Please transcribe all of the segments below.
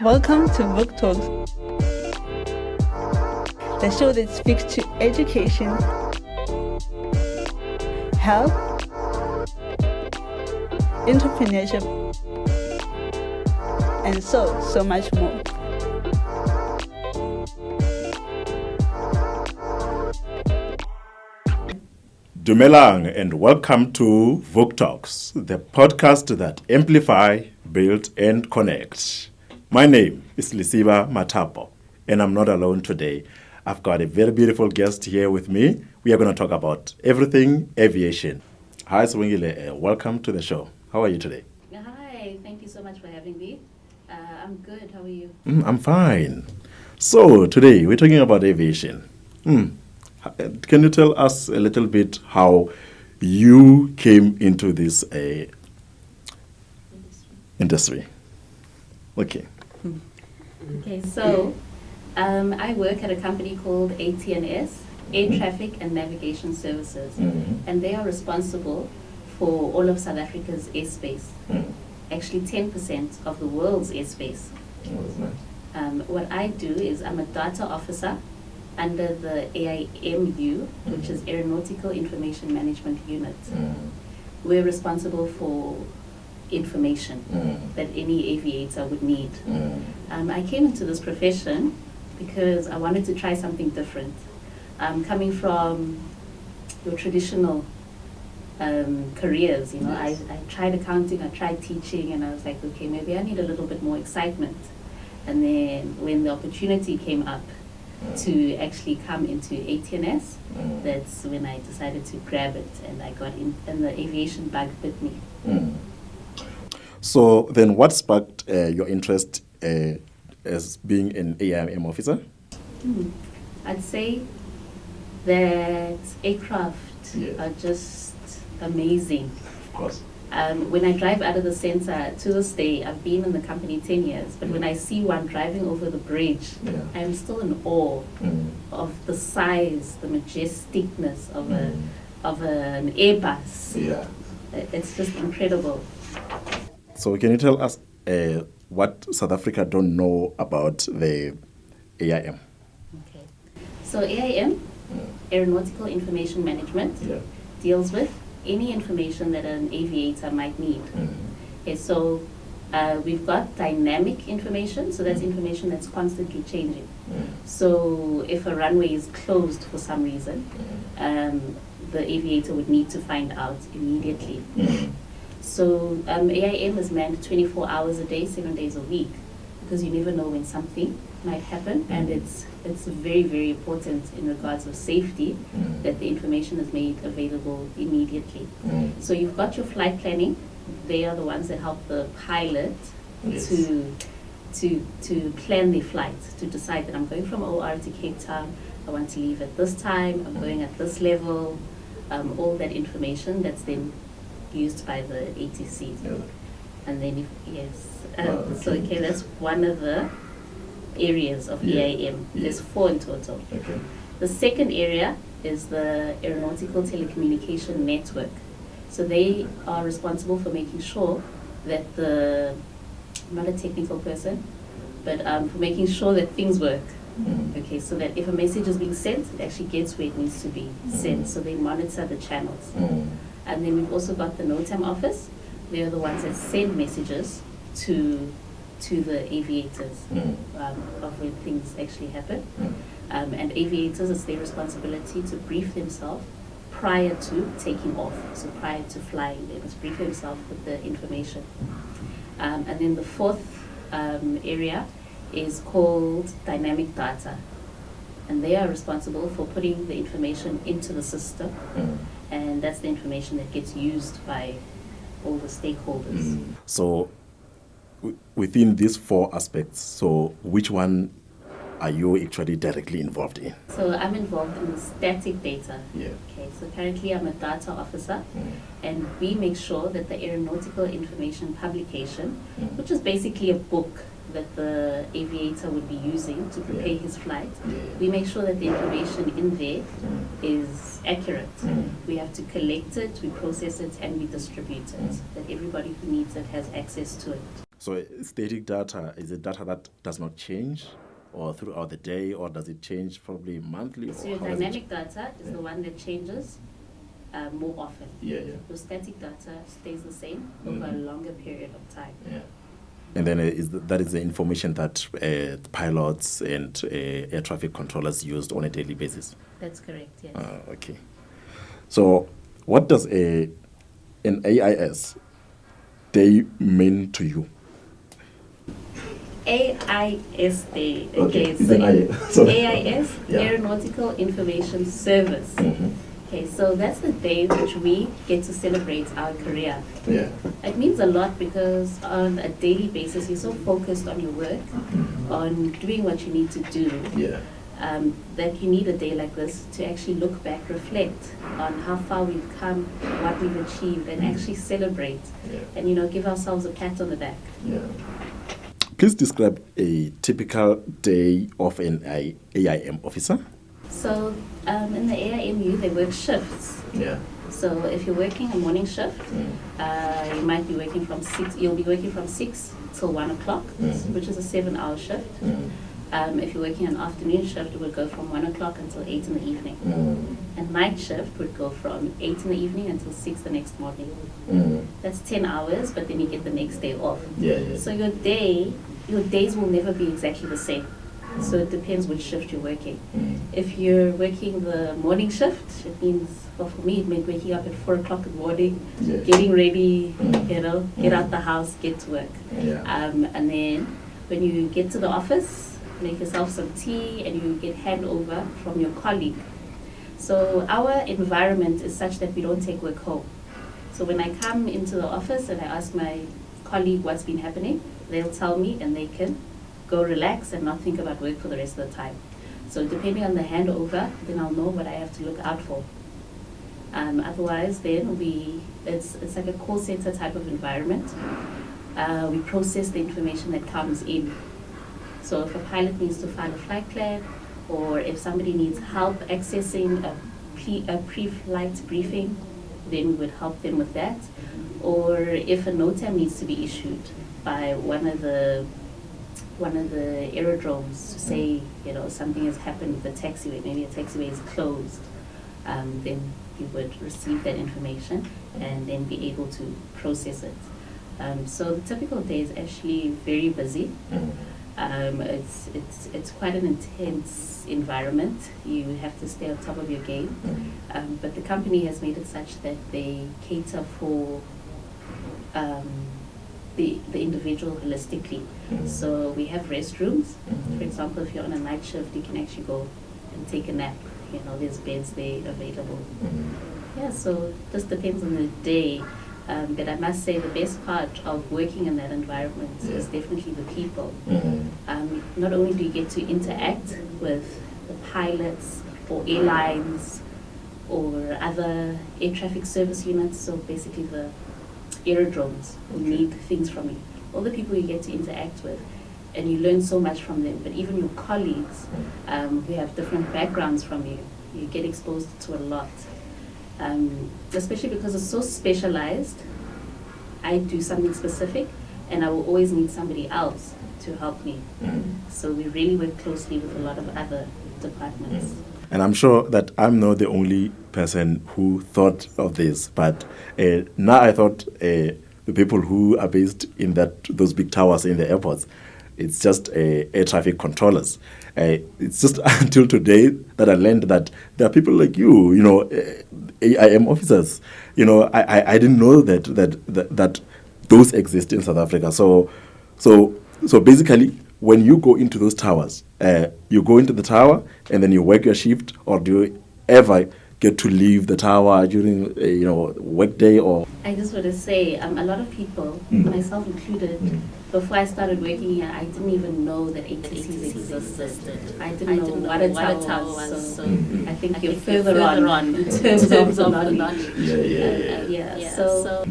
Welcome to Vuk Talks, the show that speaks to education, health, entrepreneurship, and so much more. Dumelang and welcome to Vuk Talks, the podcast that amplify, build, and connect. My name is Lisiba Matapo, and I'm not alone today. I've got a very beautiful guest here with me. We are going to talk about everything aviation. Hi, Sibongile. Welcome to the show. How are you today? Hi, thank you so much for having me. I'm good. How are you? I'm fine. So today we're talking about aviation. Can you tell us a little bit how you came into this industry? Okay. Okay, so I work at a company called ATNS, Air Traffic and Navigation Services, and they are responsible for all of South Africa's airspace. Actually, 10% of the world's airspace. What I do is I'm a data officer under the AIMU, which is Aeronautical Information Management Unit. We're responsible for information that any aviator would need. I came into this profession because I wanted to try something different. Coming from your traditional careers, I tried accounting, I tried teaching, and I was like, okay, maybe I need a little bit more excitement. And then when the opportunity came up to actually come into ATNS, that's when I decided to grab it, and I got in, and the aviation bug bit me. So then what sparked your interest as being an AIM officer? I'd say that aircraft are just amazing. Of course. When I drive out of the center, to this day, I've been in the company 10 years, but when I see one driving over the bridge, I'm still in awe of the size, the majesticness of an Airbus. Yeah. It's just incredible. So can you tell us what South Africa don't know about the AIM? Okay. So AIM, Aeronautical Information Management, deals with any information that an aviator might need. Okay, so we've got dynamic information, so that's information that's constantly changing. So if a runway is closed for some reason, the aviator would need to find out immediately. So AIM is manned 24 hours a day, 7 days a week, because you never know when something might happen, and it's very, very important in regards of safety that the information is made available immediately. So you've got your flight planning. They are the ones that help the pilot to plan their flight, to decide that I'm going from OR to Cape Town, I want to leave at this time, I'm going at this level, all that information that's then used by the ATC. And then so that's one of the areas of AIM. There's 4 in total. Okay. The second area is the Aeronautical Telecommunication Network. So they are responsible for making sure that I'm not a technical person, but for making sure that things work. Okay, so that if a message is being sent, it actually gets where it needs to be sent. So they monitor the channels. And then we've also got the NOTAM office. They're the ones that send messages to the aviators of when things actually happen. And aviators, it's their responsibility to brief themselves prior to taking off, so prior to flying. They must brief themselves with the information. And then the fourth area is called dynamic data. And they are responsible for putting the information into the system. And that's the information that gets used by all the stakeholders. So within these 4 aspects, so which one are you actually directly involved in? So I'm involved in the static data. Yeah. Okay, so currently I'm a data officer, and we make sure that the aeronautical information publication, which is basically a book that the aviator would be using to prepare his flight, we make sure that the information in there is accurate. We have to collect it, we process it, and we distribute it, that everybody who needs it has access to it. So static data, is it data that does not change or throughout the day, or does it change probably monthly? So or your how does it dynamic data is the one that changes more often. Yeah. Your static data stays the same over a longer period of time. Yeah. And then that is the information that pilots and air traffic controllers used on a daily basis. That's correct, yes. Okay. So what does an AIS day mean to you? AIS Day. Okay, so AIS, Yeah. Aeronautical Information Service. Okay, so that's the day which we get to celebrate our career. Yeah. It means a lot because on a daily basis, you're so focused on your work, on doing what you need to do, Yeah. that you need a day like this to actually look back, reflect on how far we've come, what we've achieved, and actually celebrate, and give ourselves a pat on the back. Yeah. Please describe a typical day of an AIM officer. So in the AIMU, they work shifts. Yeah. So if you're working a morning shift, you might be working from 6. You'll be working from 6 till 1 o'clock, which is a 7-hour shift. If you're working an afternoon shift, it would go from 1 o'clock until 8 in the evening. And night shift would go from 8 in the evening until 6 the next morning. That's 10 hours, but then you get the next day off. Yeah. So your days will never be exactly the same. So it depends which shift you're working. If you're working the morning shift, it means, well, for me, it meant waking up at 4 o'clock in the morning, getting ready, get out the house, get to work. And then when you get to the office, make yourself some tea, and you get handover from your colleague. So our environment is such that we don't take work home. So when I come into the office and I ask my colleague what's been happening, they'll tell me, and they can go relax and not think about work for the rest of the time. So depending on the handover, then I'll know what I have to look out for. Otherwise, then it's like a call center type of environment. We process the information that comes in. So if a pilot needs to file a flight plan, or if somebody needs help accessing a pre-flight briefing, then we would help them with that. Or if a NOTAM needs to be issued by one of the aerodromes to say, something has happened with the taxiway, maybe a taxiway is closed, then you would receive that information and then be able to process it. So the typical day is actually very busy. It's quite an intense environment. You have to stay on top of your game. But the company has made it such that they cater for the individual holistically. So we have restrooms. For example, if you're on a night shift, you can actually go and take a nap. There's beds there available. Yeah, so it just depends on the day. But I must say the best part of working in that environment is definitely the people. Not only do you get to interact with the pilots or airlines or other air traffic service units, so basically the aerodromes who need things from you. All the people you get to interact with, and you learn so much from them. But even your colleagues who have different backgrounds from you, you get exposed to a lot. Especially because it's so specialized. I do something specific, and I will always need somebody else to help me. So we really work closely with a lot of other departments. And I'm sure that I'm not the only person who thought of this, but now I thought the people who are based in those big towers in the airports, it's just air traffic controllers. It's just until today that I learned that there are people like you, AIM officers. I didn't know that those exist in South Africa. So basically, when you go into those towers, you go into the tower and then you work your shift, or do you ever get to leave the tower during work day? Or I just want to say, a lot of people, myself included, before I started working here, I didn't even know that ATCs existed. I didn't know what a tower was. So I think you're further on in terms of the knowledge. So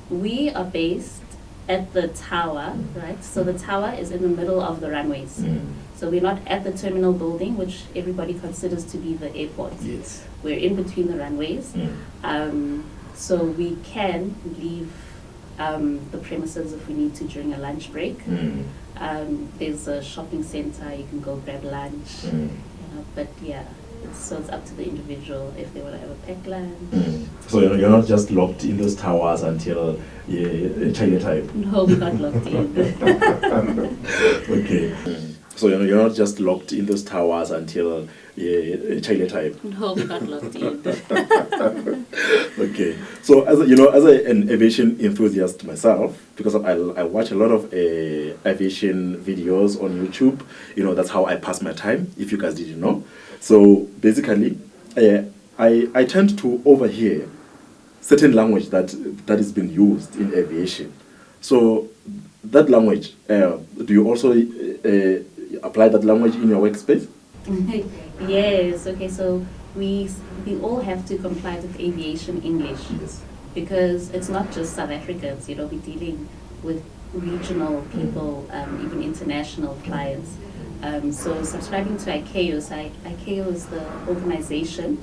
we are based at the tower, right? So the tower is in the middle of the runways. So we're not at the terminal building, which everybody considers to be the airport. yes, We're in between the runways. So we can leave the premises if we need to during a lunch break. There's a shopping center, you can go grab lunch. But yeah, so it's up to the individual if they want to have a packed lunch. So you're not just locked in those towers until China time? No, we're not locked in. Okay. So you're not just locked in those towers until China time? No, we're not locked in. Okay. So as an aviation enthusiast myself, because I watch a lot of aviation videos on YouTube, that's how I pass my time, if you guys didn't know. So basically, I tend to overhear certain language that is being used in aviation. So that language, do you also apply that language in your workspace? Yes. Okay. So we all have to comply with aviation English. Yes. Because it's not just South Africans. We're dealing with regional people, even international clients. So subscribing to ICAO, ICAO is the organization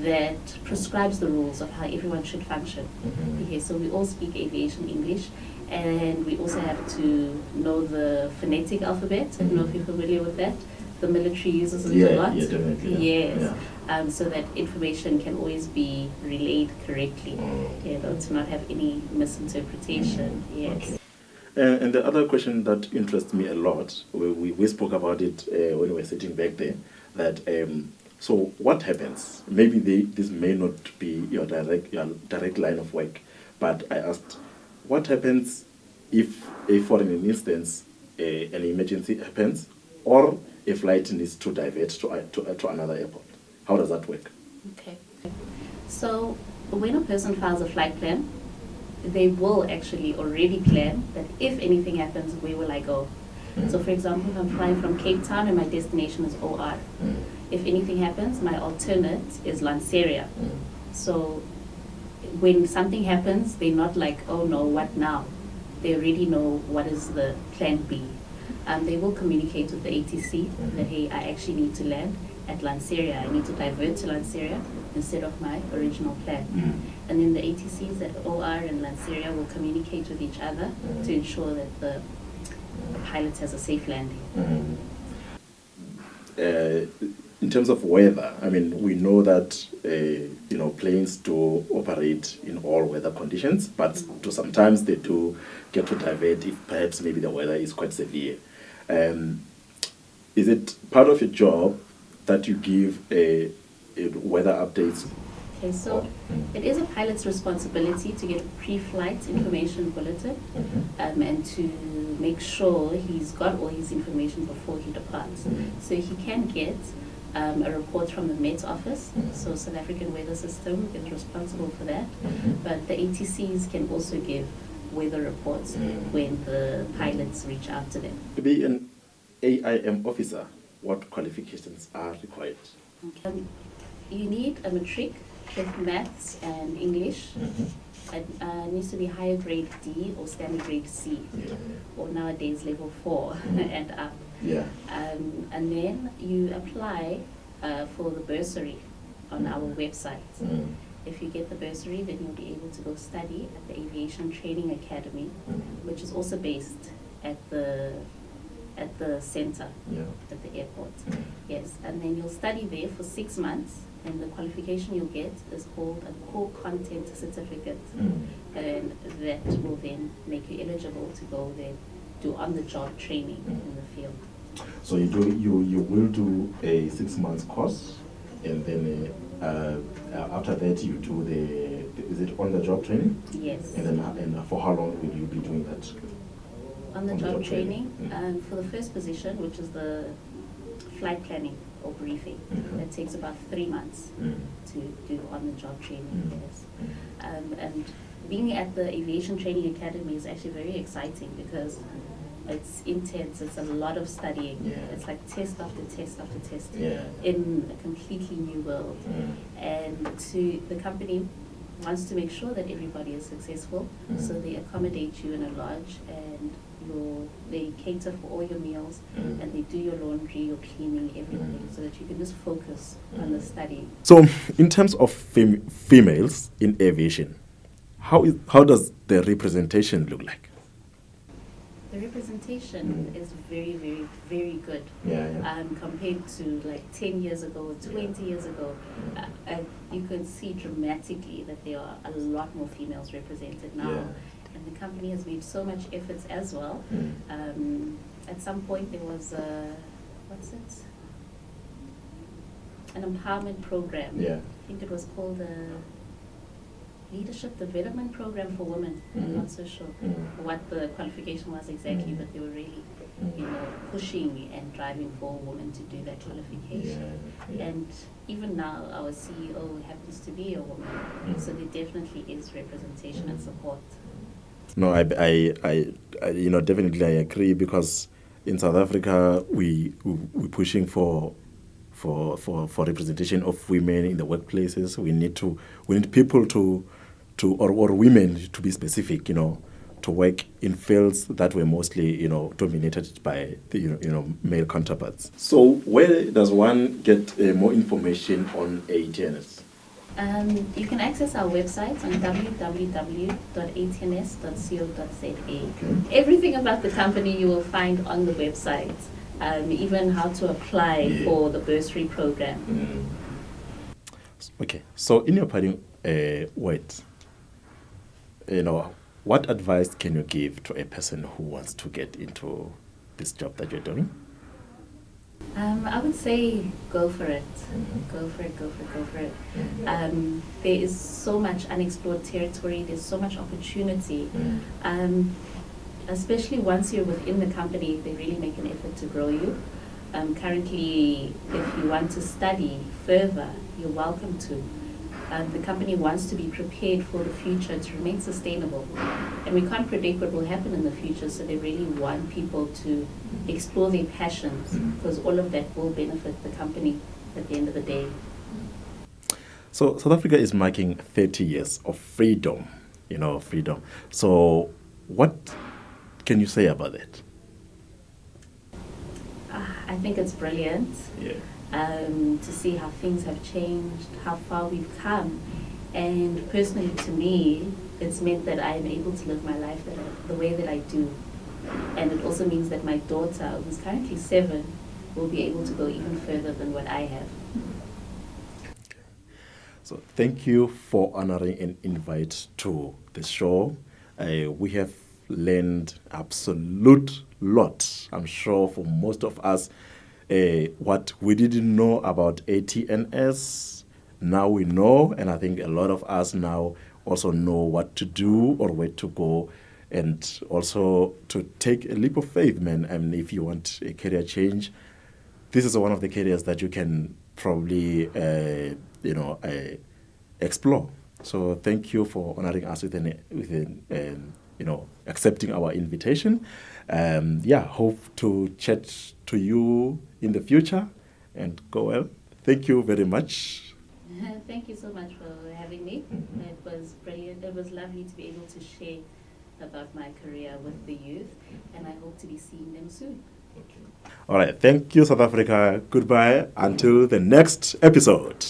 that prescribes the rules of how everyone should function. Okay, so we all speak aviation English, and we also have to know the phonetic alphabet. I don't know if you're familiar with that. The military uses it a lot. Yeah, definitely. Yes. So that information can always be relayed correctly, to not have any misinterpretation. Yes. Okay. And the other question that interests me a lot, we spoke about it when we were sitting back there, that so what happens? Maybe this may not be your direct line of work, but I asked, what happens if, for an instance, an emergency happens, or a flight needs to divert to another airport? How does that work? Okay. So when a person files a flight plan, they will actually already plan that if anything happens, where will I go? So for example, if I'm flying from Cape Town and my destination is OR, if anything happens, my alternate is Lanseria. So when something happens, they're not like, oh no, what now? They already know what is the plan B. They will communicate with the ATC that, hey, I actually need to land at Lanseria. I need to divert to Lanseria instead of my original plan. And then the ATCs at OR and Lanseria will communicate with each other to ensure that the pilot has a safe landing. In terms of weather, I mean, we know that planes do operate in all weather conditions, but sometimes they do get to divert if perhaps maybe the weather is quite severe. Is it part of your job that you give a weather updates? Okay, so it is a pilot's responsibility to get a pre-flight information bulletin and to make sure he's got all his information before he departs. So he can get a report from the Met Office, so South African Weather System is responsible for that, but the ATCs can also give weather reports when the pilots reach out to them. To be an AIM officer, what qualifications are required? You need a matric with maths and English. It needs to be higher grade D or standard grade C, or nowadays level 4 and up. And then you apply for the bursary on our website. If you get the bursary, then you'll be able to go study at the Aviation Training Academy, which is also based at the center at the airport. Yes, and then you'll study there for 6 months, and the qualification you'll get is called a core content certificate, and that will then make you eligible to go there, do on-the-job training in the field. So you will do a 6 months course, and then after that you do is it on-the-job training? Yes. And then for how long will you be doing that? On-the-job training, for the first position, which is the flight planning or briefing, that takes about 3 months to do on-the-job training. Yes. And being at the Aviation Training Academy is actually very exciting because it's intense. It's a lot of studying. It's like test after test after test in a completely new world. And the company wants to make sure that everybody is successful, so they accommodate you in a lodge, and they cater for all your meals, and they do your laundry, your cleaning, everything, so that you can just focus on the study. So, in terms of females in aviation, how does the representation look like? The representation is very, very, very good. Compared to like 10 years ago, 20 years ago, you can see dramatically that there are a lot more females represented now. And the company has made so much efforts as well. At some point there was an empowerment program. I think it was called the Leadership Development Program for Women. I'm not so sure what the qualification was exactly, but they were really, pushing and driving for women to do that qualification. And even now, our CEO happens to be a woman, so there definitely is representation and support. No, I definitely I agree, because in South Africa we're pushing for representation of women in the workplaces. We need people or women to be specific, to work in fields that were mostly, dominated by the, male counterparts. So where does one get more information on ATNS? You can access our website on www.atns.co.za. Everything about the company you will find on the website, even how to apply for the bursary program. Okay, so in your parting words, what advice can you give to a person who wants to get into this job that you're doing? I would say go for it. Go for it. There is so much unexplored territory. There's so much opportunity. Especially once you're within the company, they really make an effort to grow you. Currently, if you want to study further, you're welcome to. The company wants to be prepared for the future to remain sustainable. And we can't predict what will happen in the future, so they really want people to explore their passions, because all of that will benefit the company at the end of the day. So South Africa is marking 30 years of freedom, freedom. So what can you say about it? I think it's brilliant. To see how things have changed, how far we've come. And personally to me, it's meant that I'm able to live my life the way that I do. And it also means that my daughter, who's currently 7, will be able to go even further than what I have. So thank you for honoring an invite to the show. We have learned absolute lot, I'm sure, for most of us. What we didn't know about ATNS, now we know, and I think a lot of us now also know what to do or where to go, and also to take a leap of faith, man. I mean, if you want a career change, this is one of the careers that you can probably, explore. So thank you for honoring us with accepting our invitation. Hope to chat to you in the future, and go well. Thank you very much. Thank you so much for having me. It was brilliant. It was lovely to be able to share about my career with the youth, and I hope to be seeing them soon. All right. Thank you, South Africa. Goodbye until the next episode.